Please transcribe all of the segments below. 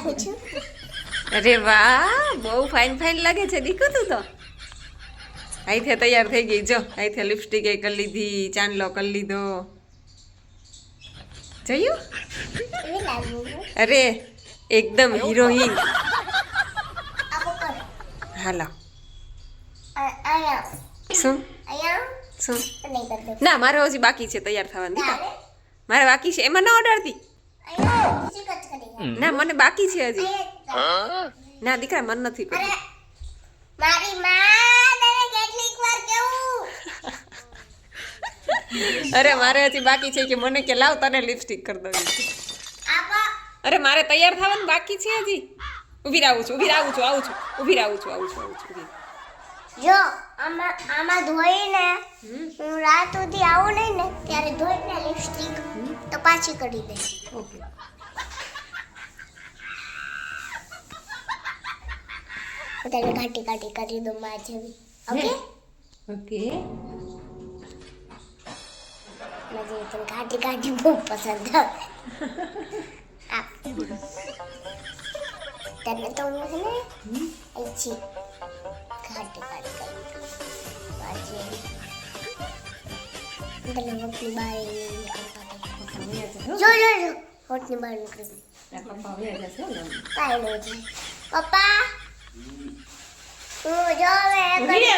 રાખું છું. અરે વાહ, બહુ ફાઇન ફાઇન લાગે છે દીકુ તું તો. આઈથે તૈયાર થઈ ગઈ જો. આઈથે લિપસ્ટિક એ કરી લીધી, ચાંદલો કરી લીધો. જોયું? કેવી લાગુ છું? અરે એકદમ હિરોઈન. આવો કર. હાલો. અહીંયા શું અહીંયા શું? નહીં કરતો. ના મારે હજી બાકી છે તૈયાર થવાનું દીકા. તારે મારે બાકી છે, એમાં ના ઓડાડતી. અહીંયા બીજી કચ કરી. ના મને બાકી છે હજી. અહીંયા ના દીકરા મન નથી અરે પડતી. મારી માં તને કેટલીક વાર કેવું અરે મારે હજી બાકી છે કે મને કે લાવ તને લિપસ્ટિક કરી દઉં. આપા અરે મારે તૈયાર થવાનું બાકી છે હજી. ઊભી રહું છું ઊભી રહું છું આવું છું ઊભી રહું છું આવું છું ઊભી રહું. જો આમાં ધોઈને હું રાત સુધી આવું નહીં ને ત્યારે ધોઈને લિપસ્ટિક તો પાછી કરી દઈશ. ઓકે. હું તને ઘાટી ઘાટી કરી દઉં માં જેવી. Okay okay. મને તને ઘાટી ઘાટી બહુ પસંદ આવે. આ. તને તો હું છે ને અહીંથી ઘાટી ઘાટી કરી દઉં માં જેવી. હું તને હોટની બહાર જો હોટની બહાર નીકળી દઉં. પપ્પા વયા જશે ને. કાંઈ નહીં થાય. પપ્પા હું જો હવે ઊભી રહે.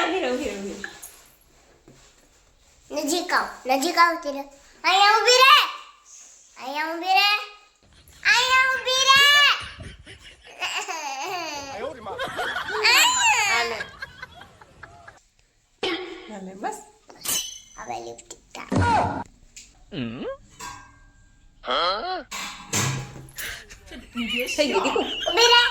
નજીક આવ તીરે. અહીંયા ઊભી રહે. અહીંયા ઊભી રહે. અહીંયા ઊભી રહે. હાલે. હાલે બસ. હવે લિપસ્ટિક તા. થઈ ગઈ દીકુ. ઊભી રહે.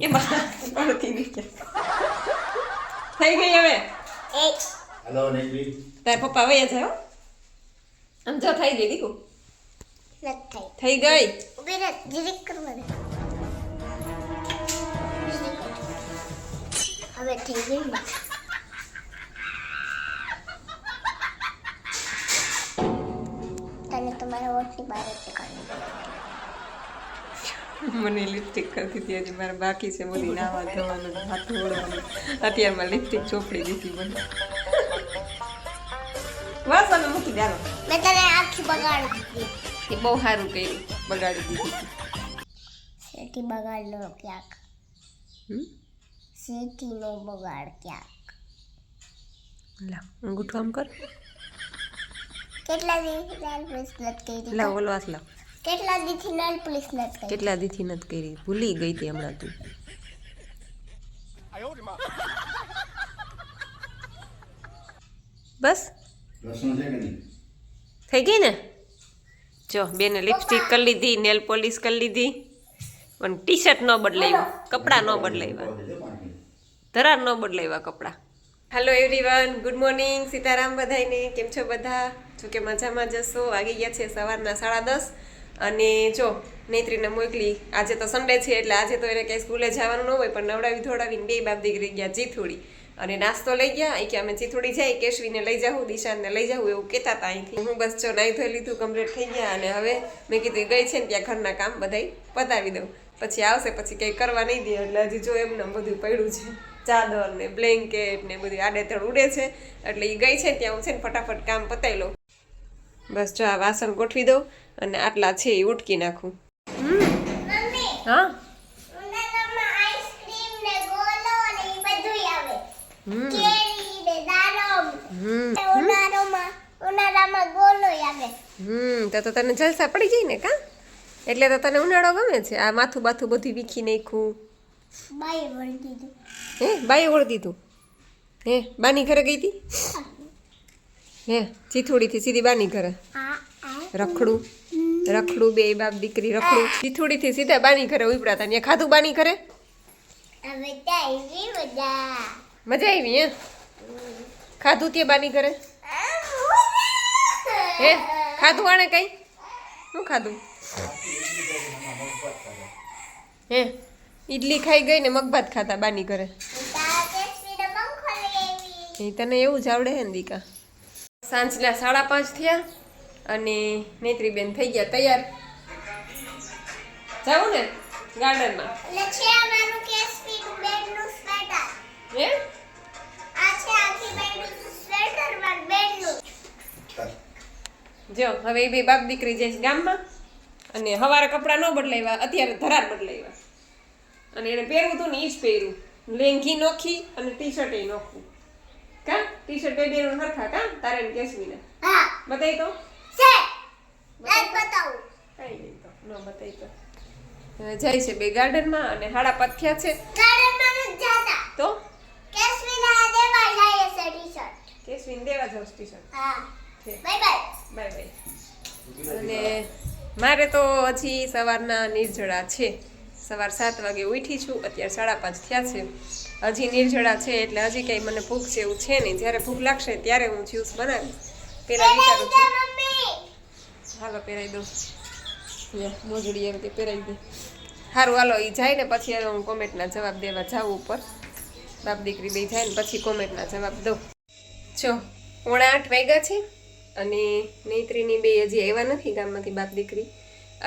એમાં પડતી નહીં. થઈ ગઈ હવે. એક હેલો નેત્રી. તાર પપ્પા વયા જાય હો. આમ જો થઈ ગઈ દીકુ. નથી થઈ ગઈ. ઊભી રહે. જીરીક કરવા દે. હવે થઈ ગઈ ને. તને તમારા હોઠની બહાર જ કાઢી દઉં. મને લિપસ્ટિક કરતી હતી હજી મારે બાકી છે બધી નાવા ધોવાનું હાથ ધોવાનું. અત્યારમાં લિપસ્ટિક ચોપડી દીધી મને. બસ અમે મૂકી દારો. મેં તને આખી બગાડી દીધી. એ બહુ સારું કર્યું બગાડી દીધી. સેટી બગાડ લો ક્યાંક. હમ સેટીનો બગાડ ક્યાંક. લાવ અંગૂઠો આમ કર. કેટલા દી નેલ પોલિશ નથી કરી? લાવ ઓલો હાથ લાવ. કેટલા દીથી નેલ પોલિશ નથી કરી? કેટલા દીથી નથી કરી ભૂલી ગઈ હતી હમણાં તું. બસ લસણ છે કે નહીં? થઈ ગઈ ને. જો બેને લિપસ્ટિક કરી લીધી નેલ પોલિશ કરી લીધી પણ ટી શર્ટ ન બદલાવ્યું કપડાં ન બદલાવ્યા ધરાર ન બદલાવ્યા કપડાં. Hello everyone good morning Sitaram બધાને. કેમ છો બધા? જો કે મજામાં જશો. વાગી ગયા છે સવારના 10:30 અને જો નેત્રીને મોકલી. આજે તો સન્ડે છે એટલે આજે તો એને કંઈ સ્કૂલે જવાનું ન હોય પણ નવડાવી ધોડાવીને બે બાપ દીકરી ગયા ચીથોડી અને નાસ્તો લઈ ગયા. કે અમે ચીથોડી જાય કેશવીને લઈ જાઉં દિશાને લઈ જાઉં એવું કહેતા હતા અહીંથી. હું બસ જો નાહી ધોઈ લીધું કમ્પ્લીટ થઈ ગયા અને હવે મેં કીધું ગઈ છે ને ત્યાં ઘરના કામ બધાય પતાવી દઉં પછી આવશે પછી કંઈ કરવા નહીં દે એટલે હજી જો એમને બધું પડ્યું છે ચાદર ને બ્લેન્કેટ ને બધું આડેધડ ઉડે છે એટલે એ ગઈ છે ત્યાં હું છે ને ફટાફટ કામ પતાવી લઉં. બસ જો આ વાસણ ગોઠવી દઉં અને આટલા છે એ ઉટકી નાખું. મમ્મી હા ઉનાળામાં આઈસ્ક્રીમ ને ગોલો ને ઈ બધું આવે. હમ કેરી ને દાડમ. હમ ઉનાળામાં ગોલો આવે. તો તને જલસા પડી જાય ને કા એટલે તો તને ઉનાળો ગમે છે. આ માથું બાથું બધું વીખી નાખ્યું. બાય વળી દીધું. હે બાએ ઓળ દીધું. હે બાની ઘરે ગઈ હતી હે ચીથોડીથી સીધી બાની ઘરે રખડું બે બાપ દીકરી રખડું ચીથોડીથી સીધા બાની ઘરે ઉપડા હતા. ત્યાં ખાધું બાની ઘરે હવે તાઈ મજા. મજા આવી હે ખાધું તે બાની ઘરે હે ખાધું આણે કઈ શું ખાધું હે ઈડલી ખાઈ ગઈ ને મગભાત ખાતા બાની ઘરે. એ તને એવું જ આવડે હે ને દીકા. સાંજના 5:30 થયા અને નેત્રીબેન થઈ ગયા તૈયાર. જાવું ને ગાર્ડનમાં? એટલે છે અમારું કેસવી બેનનું સ્વેટર. હે આ છે આખી બેનનું સ્વેટર માર બેનનું. જો હવે એ બે બાપ દીકરી જાય છે ગામમાં અને હવારે કપડાં ન બદલાવ્યા, અત્યારે ધરાર બદલાવ્યા. અને એને પહેરવું હતું ને એ જ પહેર્યું, લેંઘી નોખી અને ટી શર્ટ નોખું. કા ટી શર્ટ બે બેનું સરખા કા તારે ને કેસવીને હા બતાવી તો છે લાઈક બતાવું. કઈ નહીં તો ન બતાવી તો. હવે જાય છે બે ગાર્ડનમાં અને હાડા પથ્યા છે ગાર્ડનમાં નથી જાતા. તો કેસવીના દેવા જાય છે ટી-શર્ટ. કેસવીને દેવા જાવ ટી શર્ટ. હા છે. Bye bye. Bye bye. અને મારે તો હજી સવારના નિર્જળા છે. સવાર 7 વાગે ઉઠી છું, અત્યારે 5:30 થયા છે. હજી નિર્જળા છે એટલે હજી કંઈ મને ભૂખ છે એવું છે નહીં. જ્યારે ભૂખ લાગશે ત્યારે હું જ્યુસ બનાવીશ. પહેલાં વિચારું છું મમ્મી હાલો પહેરાવી દઉં. મોજડી એમ કે પહેરાવી દે. સારું હાલો એ જાય ને પછી હવે હું કોમેન્ટના જવાબ દેવા જાઉં ઉપર. બાપ દીકરી બે જાય ને પછી કોમેન્ટના જવાબ દઉં. જો 7:45 વાગ્યા છે અને નેત્રીની બે હજી આવ્યા નથી ગામમાંથી બાપ દીકરી.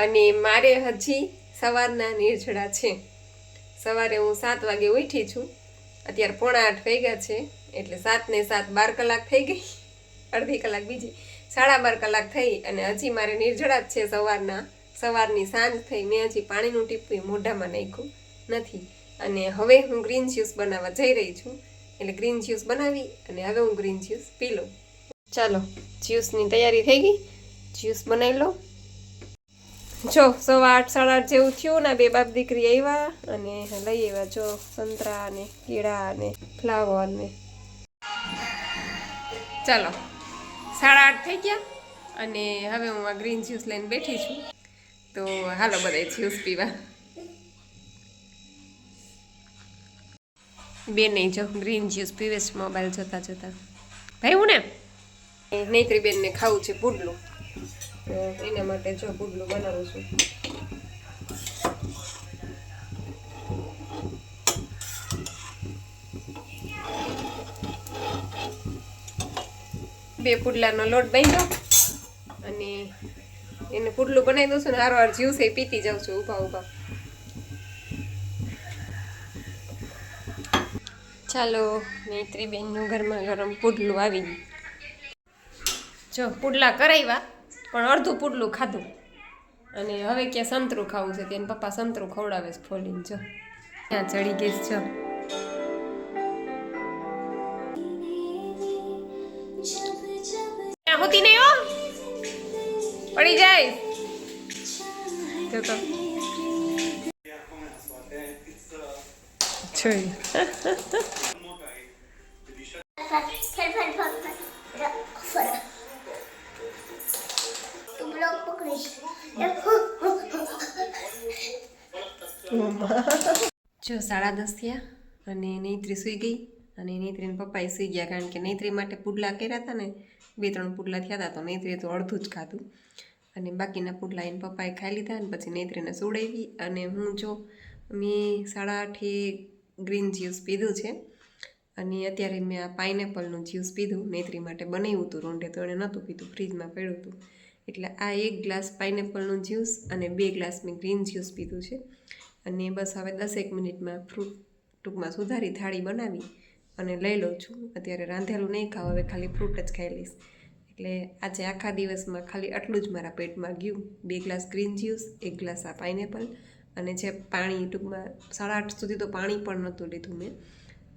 અને મારે હજી સવારના નિર્જળા છે. સવારે હું 7 વાગે ઉઠી છું, અત્યારે 7:45 વાગ્યા છે એટલે 7 ને 7 12 કલાક થઈ ગઈ. અડધી કલાક બીજી 12.5 કલાક થઈ અને હજી મારે નિર્જળા જ છે. સવારની સાંજ થઈ, મેં હજી પાણીનું ટીપું મોઢામાં નાખ્યું નથી. અને હવે હું ગ્રીન જ્યુસ બનાવવા જઈ રહી છું, એટલે ગ્રીન જ્યુસ બનાવી અને હવે હું ગ્રીન જ્યુસ પી લઉં. ચાલો જ્યુસની તૈયારી થઈ ગઈ, જ્યુસ બનાવી લો. જો 8:30 8:30 જેવું થયું ને બે બાપ દીકરી આવ્યા અને લઈ આવ્યા જો સંતરા અને કેળા અને ફ્લાવર ને. ચાલો 8:30 થઈ ગયા અને હવે હું આ ગ્રીન જ્યુસ લઈને બેઠી છું. તો હાલો બધા જ્યુસ પીવા. બેન નહીં જો ગ્રીન જ્યુસ પીવે છે મોબાઈલ જોતા જોતા. ભાઈ હું ને નેત્રી બેનને ખાવું છે પુડલું, તો એના માટે જો પુડલું બનાવું છું. બે પુડલાનો લોટ બાંધ્યો અને એને પુડલું બનાવી દઉં છું ને હારો જ્યુસ એ પીતી જાઉં છું ઊભા ઊભા. ચાલો નેત્રીબેનનું ગરમા ગરમ પુડલું આવી ગયું. જો પુડલા કરાવ્યા પણ અડધું પુડલું ખાધું અને હવે ક્યાં સંતરું ખાવું છે તેને પપ્પા સંતરું ખવડાવે છે ફોડીને. જો ત્યાં ચડી ગઈ છે. ત્યાં હોતી નહીં હો, પડી જાય. જો તો જોઈ તું બ્લોક પકડીશ. જો 10:30 થયા અને નેત્રી સૂઈ ગઈ અને નેત્રીને પપ્પાએ સૂઈ ગયા, કારણ કે નેત્રી માટે પુડલા કર્યા હતા ને 2-3 પુડલા થયા હતા તો નેત્રીએ તો અડધું જ ખાધું અને બાકીના પુડલા એને પપ્પાએ ખાઈ લીધા અને પછી નેત્રીને સુડાવી. અને હું જો મેં 8:30 ગ્રીન જ્યુસ પીધું છે અને અત્યારે મેં આ પાઇનેપલનું જ્યુસ પીધું. નેત્રી માટે બનાવ્યું હતું રોંઢે તો એણે નહોતું પીધું, ફ્રીજમાં પડ્યું હતું. એટલે આ 1 ગ્લાસ પાઇનેપલનું જ્યુસ અને 2 ગ્લાસ મેં ગ્રીન જ્યુસ પીધું છે. અને બસ હવે 10 મિનિટમાં ફ્રૂટ ટૂંકમાં સુધારી થાળી બનાવી અને લઈ લઉં છું. અત્યારે રાંધેલું નહીં ખાવ, હવે ખાલી ફ્રૂટ જ ખાઈ લઈશ. એટલે આજે આખા દિવસમાં ખાલી આટલું જ મારા પેટમાં ગયું. 2 ગ્લાસ ગ્રીન જ્યુસ, 1 ગ્લાસ આ પાઇનેપલ અને જે પાણી ટૂંકમાં 8:30 સુધી તો પાણી પણ નહોતું લીધું મેં.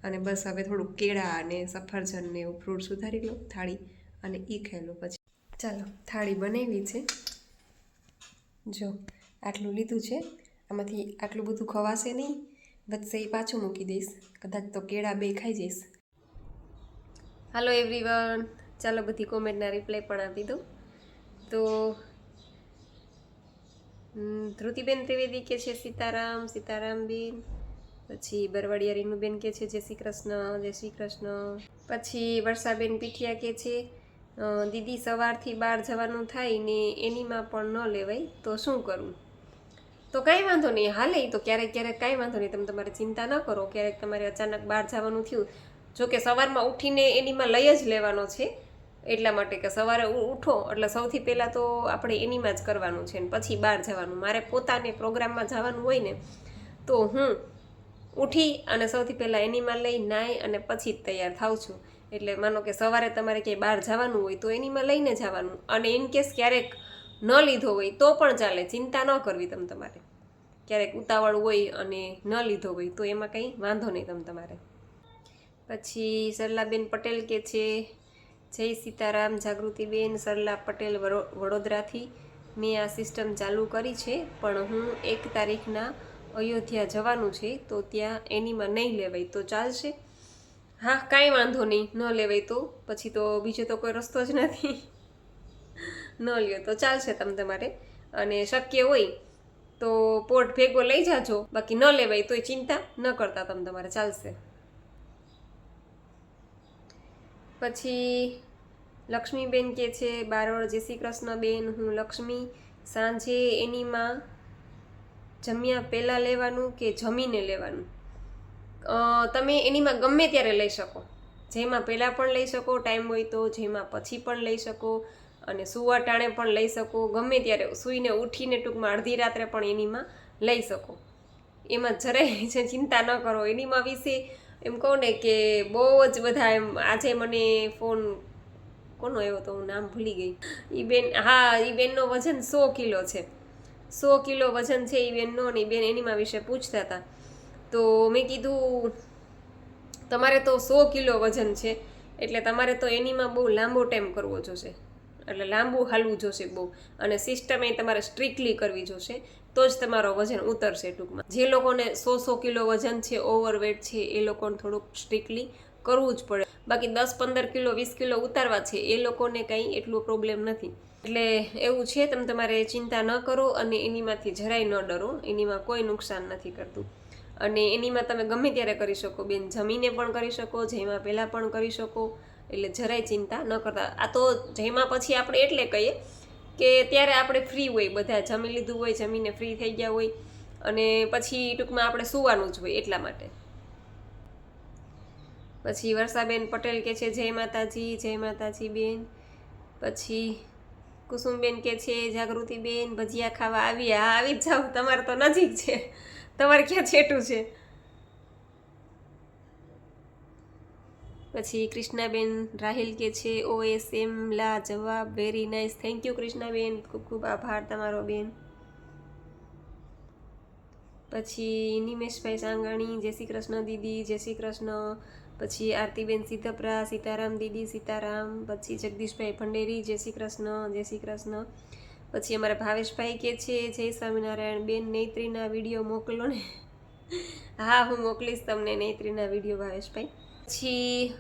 અને બસ હવે થોડુંક કેળા અને સફરજન ને એવું ફ્રૂટ સુધારી લો થાળી અને એ ખાઈ લો પછી. ચાલો થાળી બનાવી છે, જો આટલું લીધું છે. આમાંથી આટલું બધું ખવાશે નહીં, વચ્ચે એ પાછું મૂકી દઈશ, કદાચ તો કેળા 2 ખાઈ જઈશ. હાલો એવરીવન, ચાલો બધી કોમેન્ટના રિપ્લાય પણ આપી દઉં. તો ધ્રુતિબેન ત્રિવેદી કે છે સીતારામ સીતારામ બેન. પછી બરવાડિયા રીનુબેન કે છે જય શ્રી કૃષ્ણ જય શ્રી કૃષ્ણ. પછી વર્ષાબેન પીઠિયા કે છે દીદી સવારથી બહાર જવાનું થાય ને એનીમાં પણ ન લેવાય તો શું કરવું? તો કાંઈ વાંધો નહીં, હાલે તો ક્યારેક ક્યારેક કાંઈ વાંધો નહીં, તમે તમારે ચિંતા ન કરો. ક્યારેક તમારે અચાનક બહાર જવાનું થયું, જો કે સવારમાં ઉઠીને એનીમાં લઈ જ લેવાનો છે, એટલા માટે કે સવારે ઉઠો એટલે સૌથી પહેલાં તો આપણે એનીમાં જ કરવાનું છે ને પછી બહાર જવાનું. મારે પોતાને પ્રોગ્રામમાં જવાનું હોય ને તો હું ઉઠી અને સૌથી પહેલાં એનીમાં લઈ નાહી અને પછી જ તૈયાર થાઉં છું. એટલે માનો કે સવારે તમારે ક્યાંય બહાર જવાનું હોય તો એનીમાં લઈને જવાનું, અને ઇન કેસ ક્યારેક ન લીધો હોય તો પણ ચાલે, ચિંતા ન કરવી તમારે. ક્યારેક ઉતાવળ હોય અને ન લીધો હોય તો એમાં કંઈ વાંધો નહીં તમારે. પછી સરલાબેન પટેલ કે છે, જય સીતારામ જાગૃતિબેન. સરલા પટેલ વડોદરાથી. મેં આ સિસ્ટમ ચાલુ કરી છે, પણ હું 1 તારીખના અયોધ્યા જવાનું છે તો ત્યાં એનીમાં નહીં લેવાય તો ચાલશે? હા, કાંઈ વાંધો નહીં, ન લેવાય તો પછી તો બીજો તો કોઈ રસ્તો જ નથી. ન લ્યો તો ચાલશે તમારે, અને શક્ય હોય તો પોટ ભેગો લઈ જાજો, બાકી ન લેવાય તોય ચિંતા ન કરતા તમારે ચાલશે. પછી લક્ષ્મીબેન કે છે, બારોળ. જય શ્રી કૃષ્ણ બેન, હું લક્ષ્મી. સાંજે એનીમાં જમ્યા પહેલાં લેવાનું કે જમીને લેવાનું? તમે એનીમાં ગમે ત્યારે લઈ શકો, જેમાં પહેલાં પણ લઈ શકો ટાઈમ હોય તો, જેમાં પછી પણ લઈ શકો, અને સુવા ટાણે પણ લઈ શકો, ગમે ત્યારે સૂઈને ઉઠીને ટૂંકમાં અડધી રાત્રે પણ એનીમાં લઈ શકો. એમાં જરાય ચિંતા ન કરો. એનીમાં વિશે એમ કહું ને કે બહુ જ બધા એમ, આજે મને ફોન કોનો આવ્યો તો હું નામ ભૂલી ગઈ, એ બેન, હા, એ બેનનો વજન 100 કિલો છે. 100 કિલો વજન છે એ બેનનો, અને એ બેન એનીમાં વિશે પૂછતા હતા. તો મેં કીધું તમારે તો 100 કિલો વજન છે એટલે તમારે તો એનીમાં બહુ લાંબો ટાઈમ કરવો જોશે, એટલે લાંબુ હાલવું જોશે બહુ, અને સિસ્ટમ એ તમારે સ્ટ્રિક્ટલી કરવી જોશે તો જ તમારો વજન ઉતરશે. ટૂંકમાં જે લોકોને 100 કિલો વજન છે, ઓવરવેટ છે, એ લોકોને થોડુંક સ્ટ્રિક્ટલી કરવું જ પડે. બાકી 10-15 કિલો 20 કિલો ઉતારવા છે એ લોકોને કંઈ એટલો પ્રોબ્લેમ નથી. એટલે એવું છે, તમારે ચિંતા ન કરો, અને એનીમાંથી જરાય ન ડરો. એનીમાં કોઈ નુકસાન નથી કરતું, અને એનીમાં તમે ગમે ત્યારે કરી શકો બેન, જમીને પણ કરી શકો, જેમાં પહેલાં પણ કરી શકો, એટલે જરાય ચિંતા ન કરતા. આ તો જેમાં પછી આપણે એટલે કહીએ કે ત્યારે આપણે ફ્રી હોય, બધા જમી લીધું હોય, જમીને ફ્રી થઈ ગયા હોય, અને પછી ટૂંકમાં આપણે સૂવાનું જ હોય એટલા માટે. પછી વર્ષાબેન પટેલ કે છે, જય માતાજી. જય માતાજી બેન. પછી કુસુમબેન કે છે, જાગૃતિબેન ભજીયા ખાવા આવી. હા, આવી જ જાઓ, તમારે તો નજીક છે, તમારે ક્યાં છેટું છે. પછી કૃષ્ણાબેન રાહિલ કે છે, OSM લા જવાબ very nice. Thank you Krishnaben, ખૂબ ખૂબ આભાર તમારો બેન. પછી નિમેશભાઈ સાંગાણી, જય શ્રી કૃષ્ણ દીદી. જય શ્રી કૃષ્ણ. પછી આરતીબેન સીધપરા, સીતારામ દીદી, સીતારામ. પછી જગદીશભાઈ ભંડેરી, જય શ્રી કૃષ્ણ. જય શ્રી કૃષ્ણ. પછી અમારા ભાવેશભાઈ કે છે, જય સ્વામિનારાયણ બેન, નેત્રીના વિડીયો મોકલો ને. હા, હું મોકલીશ તમને નેત્રીના વિડીયો ભાવેશભાઈ. પછી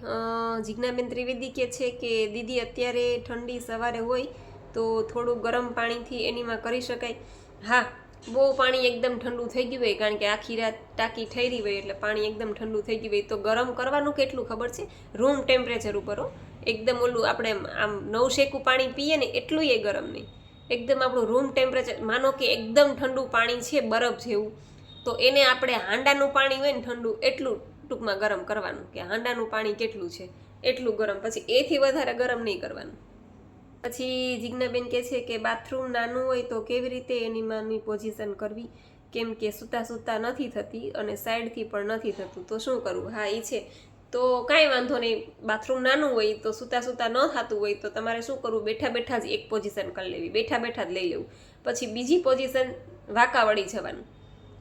જિજ્ઞાબેન ત્રિવેદી કે છે કે દીદી અત્યારે ઠંડી સવારે હોય તો થોડું ગરમ પાણીથી એનીમાં કરી શકાય? હા, બહુ પાણી એકદમ ઠંડુ થઈ ગયું હોય, કારણ કે આખી રાત ટાંકી ઠરી હોય એટલે પાણી એકદમ ઠંડુ થઈ ગયું હોય તો ગરમ કરવાનું કેટલું ખબર છે? રૂમ ટેમ્પરેચર ઉપર હો. એકદમ ઓલું આપણે આમ નવશેકું પાણી પીએ ને એટલું એ ગરમ નહીં, એકદમ આપણું રૂમ ટેમ્પરેચર. માનો કે એકદમ ઠંડુ પાણી છે બરફ જેવું, તો એને આપણે હાંડાનું પાણી હોય ને ઠંડુ એટલું ટૂંકમાં ગરમ કરવાનું, કે હાંડાનું પાણી કેટલું છે એટલું ગરમ, પછી એથી વધારે ગરમ નહીં કરવાનું. પછી જિજ્ઞાબેન કહે છે કે બાથરૂમ નાનું હોય તો કેવી રીતે એનીમાંની પોઝિશન કરવી, કેમ કે સૂતા સૂતા નથી થતી અને સાઈડથી પણ નથી થતું, તો શું કરવું? હા, એ છે તો કાંઈ વાંધો નહીં. બાથરૂમ નાનું હોય તો સૂતા સૂતા ન થતું હોય તો તમારે શું કરવું? બેઠા બેઠા જ એક પોઝિશન કરી લેવી, બેઠા બેઠા જ લઈ લેવું. પછી બીજી પોઝિશન વાંકા વળી જવાનું.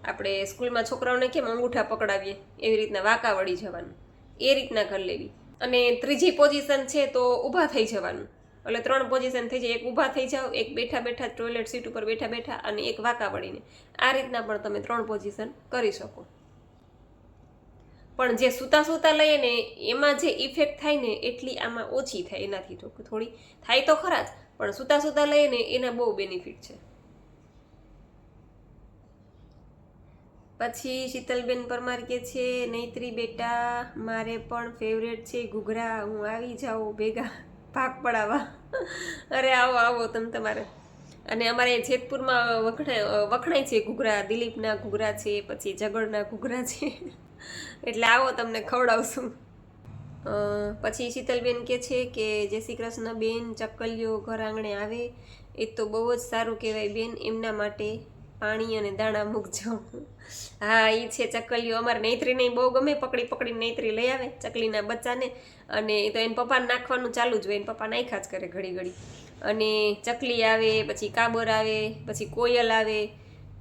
આપણે સ્કૂલમાં છોકરાઓને કેમ અંગૂઠા પકડાવીએ એવી રીતના વાંકા વળી જવાનું, એ રીતના કરી લેવી. અને ત્રીજી પોઝિશન છે તો ઊભા થઈ જવાનું, એટલે 3 પોઝિશન થઈ જાય. એક ઊભા થઈ જાઓ, એક બેઠા બેઠા ટોયલેટ સીટ ઉપર બેઠા બેઠા, અને એક વાંકા વળીને. આ રીતના પણ તમે 3 પોઝિશન કરી શકો. પણ જે સૂતા સૂતા લઈએ ને એમાં જે ઇફેક્ટ થાય ને એટલી આમાં ઓછી થાય, એનાથી થોડી થાય તો ખરા જ, પણ સૂતા સૂતા લઈએ ને એના બહુ બેનિફિટ છે. પછી શીતલબેન પરમાર કે છે, નૈત્રી બેટા મારે પણ ફેવરેટ છે ઘૂઘરા, હું આવી જાઉં ભેગા ભાગ પડાવવા. અરે આવો આવો તમારે. અને અમારે જેતપુરમાં વખણાય છે ઘૂઘરા, દિલીપના ઘૂઘરા છે, પછી જગડના ઘૂઘરા છે, એટલે આવો તમને ખવડાવશું. પછી શીતલબેન કહે છે કે જય શ્રી કૃષ્ણ બેન, ચક્કલીઓ ઘર આંગણે આવે એ તો બહુ જ સારું કહેવાય બેન, એમના માટે પાણી અને દાણા મૂકજો. હા એ છે ચક્કલીઓ, અમારે નૈત્રીને બહુ ગમે, પકડી પકડીને નૈત્રી લઈ આવે ચકલીના બચ્ચાને, અને એ તો એને પપ્પાને નાખવાનું ચાલુ જ હોય, એને પપ્પા નાખ્યા જ કરે ઘડી ઘડી. અને ચકલી આવે, પછી કાબર આવે, પછી કોયલ આવે,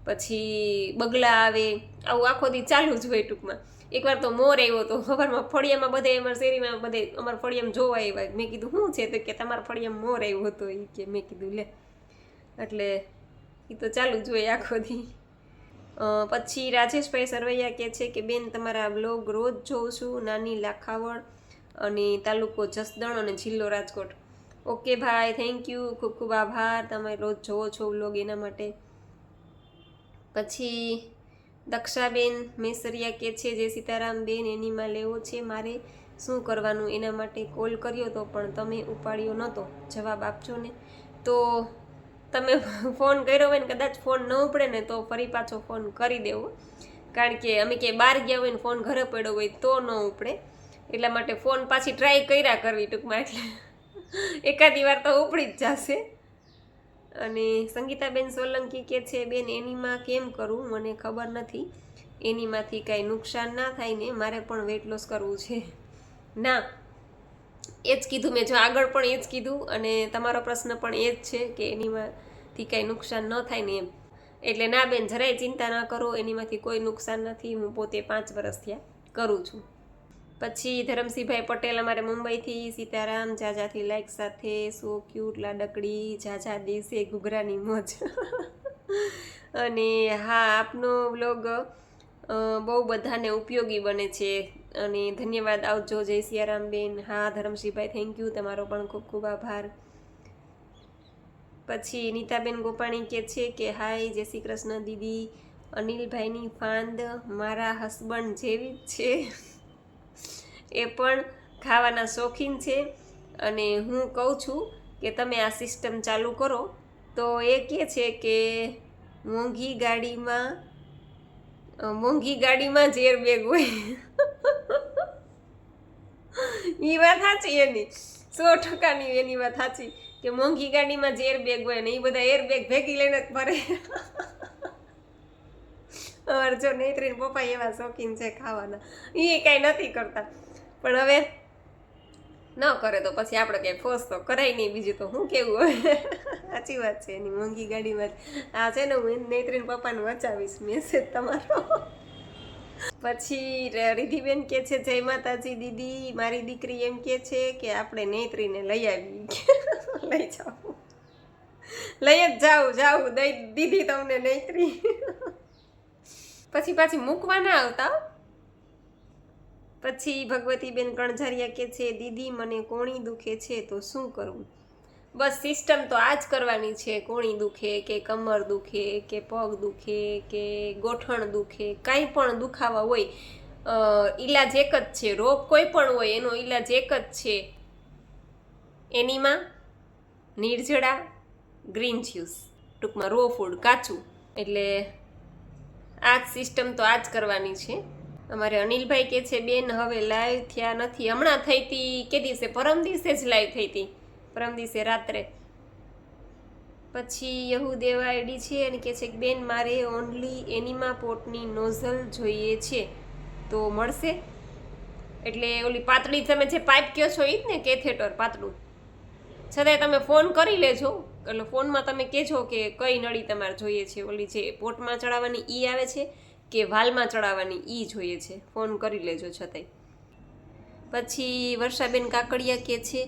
પછી બગલા આવે, આવું આખો દી ચાલુ જ હોય ટૂંકમાં. એકવાર તો મોર આવ્યો હતો સવારમાં ફળિયામાં, બધે અમારા શેરીમાં બધે અમારા ફળિયામાં જોવા આવ્યા. મેં કીધું શું છે? તો કે તમારા ફળિયામાં મોર આવ્યો હતો એ કે. મેં કીધું લે, એટલે એ તો ચાલુ જ હોય આખો દી. પછી રાજેશભાઈ સરવૈયા કહે છે કે બેન તમારા બ્લોગ રોજ જોઉં છું, નાની લાખાવળ અને તાલુકો જસદણ અને જિલ્લો રાજકોટ. ઓકે ભાઈ, થેન્ક યુ, ખૂબ ખૂબ આભાર, તમે રોજ જોવો છો બ્લોગ એના માટે. પછી દક્ષાબેન મેસરિયા કહે છે જય સીતારામ બેન, એનીમાં લેવો છે મારે, શું કરવાનું? એના માટે કોલ કર્યો તો પણ તમે ઉપાડ્યો નહોતો, જવાબ આપજો ને. તો તમે ફોન કર્યો હોય ને કદાચ ફોન ન ઉપડે ને તો ફરી પાછો ફોન કરી દેવો, કારણ કે અમે કે બહાર ગયા હોય ને ફોન ઘરે પડ્યો હોય તો ન ઉપડે, એટલા માટે ફોન પાછી ટ્રાય કર્યા કરવી ટૂંકમાં, એટલે એકાદી વાર તો ઉપડી જ જશે. અને સંગીતાબેન સોલંકી કહે છે બેન એનીમાં કેમ કરું મને ખબર નથી, એનીમાંથી કાંઈ નુકસાન ના થાય ને? મારે પણ વેટ લોસ કરવું છે. ના, એ જ કીધું મેં, જો આગળ પણ એ જ કીધું, અને તમારો પ્રશ્ન પણ એ જ છે કે એનીમાંથી કાંઈ નુકસાન ન થાય ને એમ. એટલે ના બેન, જરાય ચિંતા ના કરો, એનીમાંથી કોઈ નુકસાન નથી, હું પોતે 5 વર્ષ થયા કરું છું. પછી ધરમસિંહભાઈ પટેલ અમારે મુંબઈથી, સીતારામ, જાજાથી લાઈક સાથે, સો ક્યુટ લાડકડી, જાજા દિવસે ઘૂઘરાની મોજ. અને હા, આપનો વ્લોગ બહુ બધાને ઉપયોગી બને છે, અને ધન્યવાદ, આવજો, જય સિયારામ બેન. હા ધરમસિંહભાઈ, થેન્ક યુ, તમારો પણ ખૂબ ખૂબ આભાર. પછી નીતાબેન ગોપાણી કહે છે કે હાય, જય શ્રી કૃષ્ણ દીદી, અનિલભાઈની ફાંદ મારા હસબન્ડ જેવી જ છે, એ પણ ખાવાના શોખીન છે, અને હું કહું છું કે તમે આ સિસ્ટમ ચાલુ કરો, તો એ કહે છે કે મોંઘી ગાડીમાં જ એરબેગ હોય. એ વાત સાચી એની, 100%ની એની વાત સાચી, કે મોંઘી ગાડીમાં જ એરબેગ હોય ને એ બધા એરબેગ ભેગી લઈને જ ફરે. અમારે જો નૈત્રીન પપ્પા એવા શોખીન છે ખાવાના, એ કાંઈ નથી કરતા, પણ હવે ન કરે તો પછી આપણે ક્યાંય ફોર્સ તો કરાય નહીં, બીજું તો શું કેવું હોય. સાચી વાત છે એની, મોંઘી ગાડીમાં આ છે ને, હું નૈત્રીન પપ્પાને વચાવીશ મેસેજ તમારો. પછી રિધિબેન કહે છે જય માતાજી દીદી, મારી દીકરી એમ કહે છે કે આપણે નૈત્રીને લઈ આવી. લઈ જાઓ, લઈ જ જાઉં દઈ દીધી તમને નૈત્રી. પછી પાછી મૂકવા ના આવતા. પછી ભગવતીબેન કણઝારિયા કહે છે દીદી મને કોણી દુખે છે તો શું કરવું? બસ સિસ્ટમ તો આ જ કરવાની છે. કોણી દુખે કે કમર દુખે કે પગ દુખે કે ગોઠણ દુખે, કાંઈ પણ દુખાવા હોય, ઈલાજ એક જ છે. રોગ કોઈ પણ હોય એનો ઈલાજ એક જ છે. એનીમાં નિર્જળા, ગ્રીન જ્યુસ, ટૂંકમાં રો ફૂડ, કાચું. એટલે આ જ સિસ્ટમ તો આ જ કરવાની છે. અમારે અનિલભાઈ કહે છે બેન હવે લાઈવ થયા નથી, હમણાં થઈ હતી, કે દિવસે, પરમ દિવસે જ લાઈવ થઈ હતી, પરમ દિવસે રાત્રે. પછી યહુદેવા આઈડી છે અને કહે છે કે બેન મારે ઓનલી એનીમા પોટની નોઝલ જોઈએ છે, તો મળશે? એટલે ઓલી પાતળી તમે જે પાઇપ કહો છો એ જ ને, કેથેટર પાતળું. છતાંય તમે ફોન કરી લેજો, એટલે ફોનમાં તમે કહેજો કે કઈ નળી તમારે જોઈએ છે, ઓલી જે પોટમાં ચડાવવાની ઈ આવે છે કે વાલમાં ચડાવવાની ઈ જોઈએ છે, ફોન કરી લેજો છતાંય. પછી વર્ષાબેન કાકડિયા કહે છે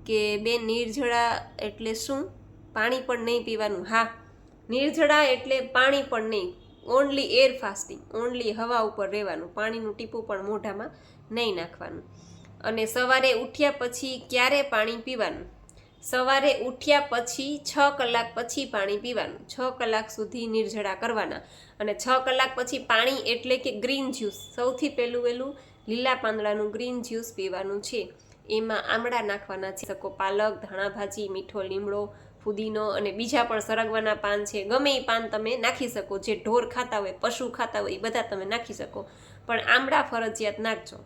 કે બેન નિર્જળા એટલે શું? પાણી પણ નહીં પીવાનું. હા, નિર્જળા એટલે પાણી પણ નહીં, ઓનલી એર ફાસ્ટિંગ, ઓનલી હવા ઉપર રહેવાનું, પાણીનું ટીપું પણ મોઢામાં નહીં નાખવાનું. અને સવારે ઉઠ્યા પછી ક્યારે પાણી પીવાનું? સવારે ઉઠ્યા પછી 6 કલાક પછી પાણી પીવાનું, 6 કલાક સુધી નિર્જળા કરવાના. અને 6 કલાક પછી પાણી એટલે કે ગ્રીન જ્યુસ, સૌથી વહેલું લીલા પાંદડાનું ગ્રીન જ્યુસ પીવાનું છે. એમાં આમળા નાખવાના છે, શકો પાલક, ધાણા ભાજી, મીઠો લીમડો, ફુદીનો અને બીજા પણ સરગવાના પાન છે, ગમે એ પાન તમે નાખી શકો, જે ઢોર ખાતા હોય, પશુ ખાતા હોય એ બધા તમે નાખી શકો, પણ આમળા ફરજિયાત નાખજો.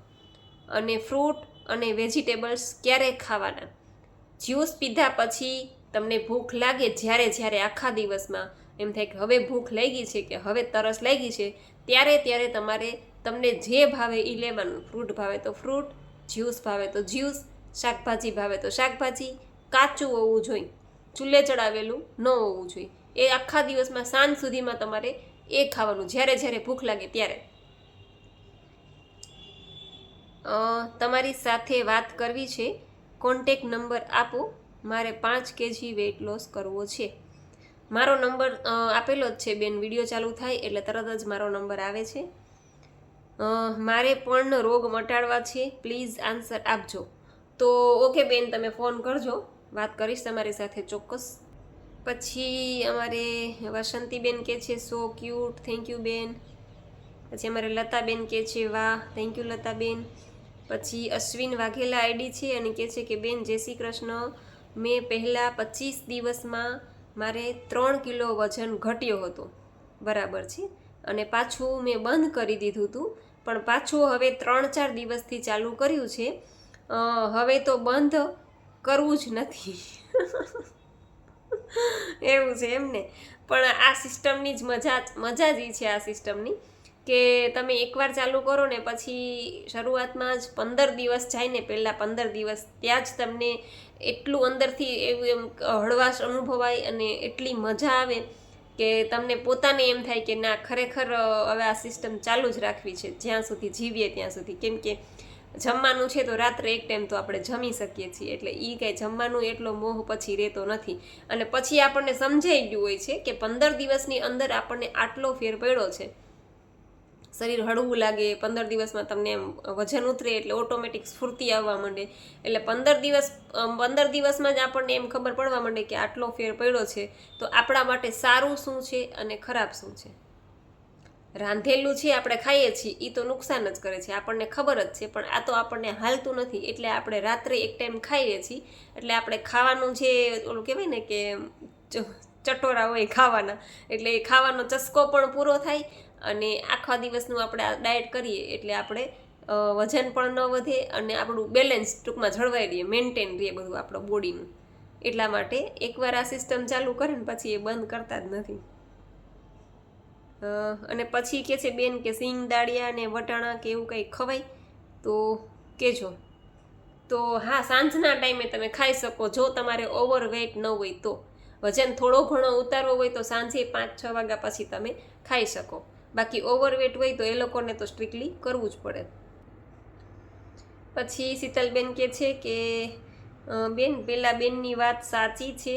અને ફ્રૂટ અને વેજીટેબલ્સ ક્યારેય ખાવાના. જ્યુસ પીધા પછી તમને ભૂખ લાગે જ્યારે આખા દિવસમાં એમ થાય કે હવે ભૂખ લાગી છે કે હવે તરસ લાગી છે, ત્યારે તમારે તમને જે ભાવે એ લેવાનું. ફ્રૂટ ભાવે તો ફ્રૂટ, જ્યુસ ભાવે તો જ્યુસ, શાકભાજી ભાવે તો શાકભાજી. કાચું હોવું જોઈએ, ચૂલે ચડાવેલું ન હોવું જોઈએ. એ આખા દિવસમાં સાંજ સુધીમાં તમારે એ ખાવાનું જ્યારે ભૂખ લાગે ત્યારે. તમારી સાથે વાત કરવી છે, કોન્ટેક નંબર આપો, મારે 5 kg વેઇટ લોસ કરવો છે. મારો નંબર આપેલો જ છે બેન, વિડીયો ચાલુ થાય એટલે તરત જ મારો નંબર આવે છે. મારે પણ રોગ મટાડવા છે, પ્લીઝ આન્સર આપજો. તો ઓકે બેન, તમે ફોન કરજો, વાત કરીશ તમારી સાથે ચોક્કસ. પછી અમારે વસંતીબેન કે છે સો ક્યુટ, થેન્ક યુ બેન. પછી અમારે લતાબેન કે છે વાહ, થેન્ક યુ લતાબેન. પછી અશ્વિન વાઘેલા આઈડી છે અને કહે છે કે બેન જય શ્રી કૃષ્ણ, મેં પહેલાં 25 દિવસમાં મારે 3 કિલો વજન ઘટ્યો હતો, બરાબર છે, અને પાછું મેં બંધ કરી દીધું હતું, પણ પાછું હવે 3-4 દિવસથી ચાલુ કર્યું છે. હવે તો બંધ કરવું જ નથી. એવું છે એમને. પણ આ સિસ્ટમની જ મજા જ છે આ સિસ્ટમની, કે તમે એકવાર ચાલુ કરો ને પછી શરૂઆતમાં જ 15 દિવસ જાય ને, પહેલાં 15 દિવસ ત્યાં જ તમને એટલું અંદરથી એવું એમ હળવાશ અનુભવાય અને એટલી મજા આવે કે તમને પોતાને એમ થાય કે ના ખરેખર હવે આ સિસ્ટમ ચાલુ જ રાખવી છે જ્યાં સુધી જીવીએ ત્યાં સુધી. કેમ કે જમવાનું છે તો રાત્રે એક ટાઈમ તો આપણે જમી શકીએ છીએ, એટલે એ કાંઈ જમવાનું એટલો મોહ પછી રહેતો નથી. અને પછી આપણને સમજાઈ ગયું હોય છે કે 15 દિવસની અંદર આપણને આટલો ફેર પડ્યો છે, શરીર હળવું લાગે, 15 દિવસમાં તમને એમ વજન ઉતરે એટલે ઓટોમેટિક સ્ફૂર્તિ આવવા માંડે. એટલે 15 દિવસમાં જ આપણને એમ ખબર પડવા માંડે કે આટલો ફેર પડ્યો છે, તો આપણા માટે સારું શું છે અને ખરાબ શું છે. રાંધેલું છે આપણે ખાઈએ છીએ એ તો નુકસાન જ કરે છે, આપણને ખબર જ છે, પણ આ તો આપણને હાલતું નથી. એટલે આપણે રાત્રે એક ટાઈમ ખાઈએ છીએ, એટલે આપણે ખાવાનું જે ઓલું કહેવાય ને કે ચટોરા હોય ખાવાના, એટલે એ ખાવાનો ચસ્કો પણ પૂરો થાય અને આખા દિવસનું આપણે આ ડાયટ કરીએ એટલે આપણે વજન પણ ન વધે અને આપણું બેલેન્સ ટૂંકમાં જળવાઈ રહે, મેન્ટેન રહે બધું આપણું બોડીનું. એટલા માટે એકવાર આ સિસ્ટમ ચાલુ કરે ને પછી એ બંધ કરતા જ નથી. અને પછી કે છે બેન કે સિંગ દાળિયા ને વટાણા કે એવું કંઈ ખવાય તો કહેજો. તો હા, સાંજના ટાઈમે તમે ખાઈ શકો, જો તમારે ઓવરવેટ ન હોય તો. વજન થોડો ઘણો ઉતારવો હોય તો સાંજે 5-6 વાગ્યા પછી તમે ખાઈ શકો. બાકી ઓવરવેટ હોય તો એ લોકોને તો સ્ટ્રિક્ટલી કરવું જ પડે. પછી શીતલબેન કહે છે કે બેન પેલા બેનની વાત સાચી છે,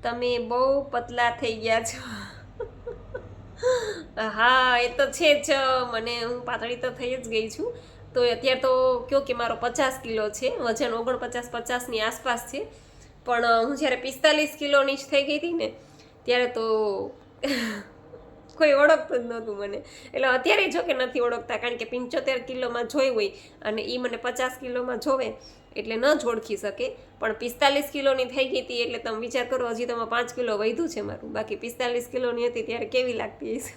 તમે બહુ પતલા થઈ ગયા છો. હા એ તો છે જ, મને હું પાતળી તો થઈ જ ગઈ છું. તો અત્યારે તો કયો કે મારો 50 કિલો છે વજન, 49-50ની આસપાસ છે. પણ હું જ્યારે 45 કિલોની જ થઈ ગઈ હતી ને ત્યારે તો કોઈ ઓળખતું જ નહોતું મને. એટલે અત્યારે જો કે નથી ઓળખતા, કારણ કે 75 કિલોમાં જોઈ હોય અને એ મને 50 કિલોમાં જોવે એટલે ન જ ઓળખી શકે. પણ 45 કિલોની થઈ ગઈ હતી એટલે તમે વિચાર કરો, હજી તો 5 કિલો વધ્યું છે મારું. બાકી 45 કિલોની હતી ત્યારે કેવી લાગતી હશે.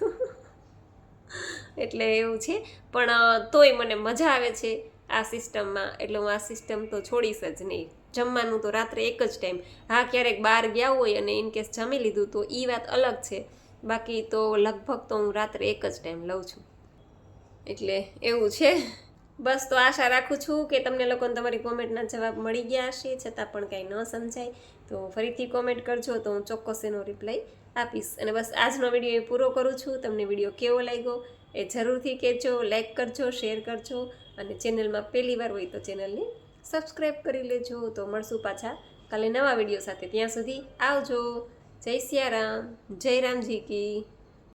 એટલે એવું છે, પણ તોય મને મજા આવે છે આ સિસ્ટમમાં, એટલે હું આ સિસ્ટમ તો છોડીશ જ નહીં. જમવાનું તો રાત્રે એક જ ટાઈમ. હા, ક્યારેક બહાર ગયા હોય અને ઇનકેસ જમી લીધું તો એ વાત અલગ છે, બાકી તો લગભગ તો હું રાત્રે એક જ ટાઈમ લઉં છું. એટલે એવું છે. બસ, તો આશા રાખું છું કે તમને લોકોને તમારી કોમેન્ટના જવાબ મળી ગયા હશે. છતાં પણ કાંઈ ન સમજાય તો ફરીથી કોમેન્ટ કરજો, તો હું ચોક્કસ એનો રિપ્લાય આપીશ. અને બસ આજનો વિડીયો એ પૂરો કરું છું. તમને વિડીયો કેવો લાગ્યો એ જરૂરથી કહેજો, લાઈક કરજો, શેર કરજો અને ચેનલમાં પહેલી વાર હોય તો ચેનલને સબસ્ક્રાઈબ કરી લેજો. તો મળશું પાછા કાલે નવા વિડીયો સાથે. ત્યાં સુધી આવજો. જય સિયારામ, જય રામજી કી.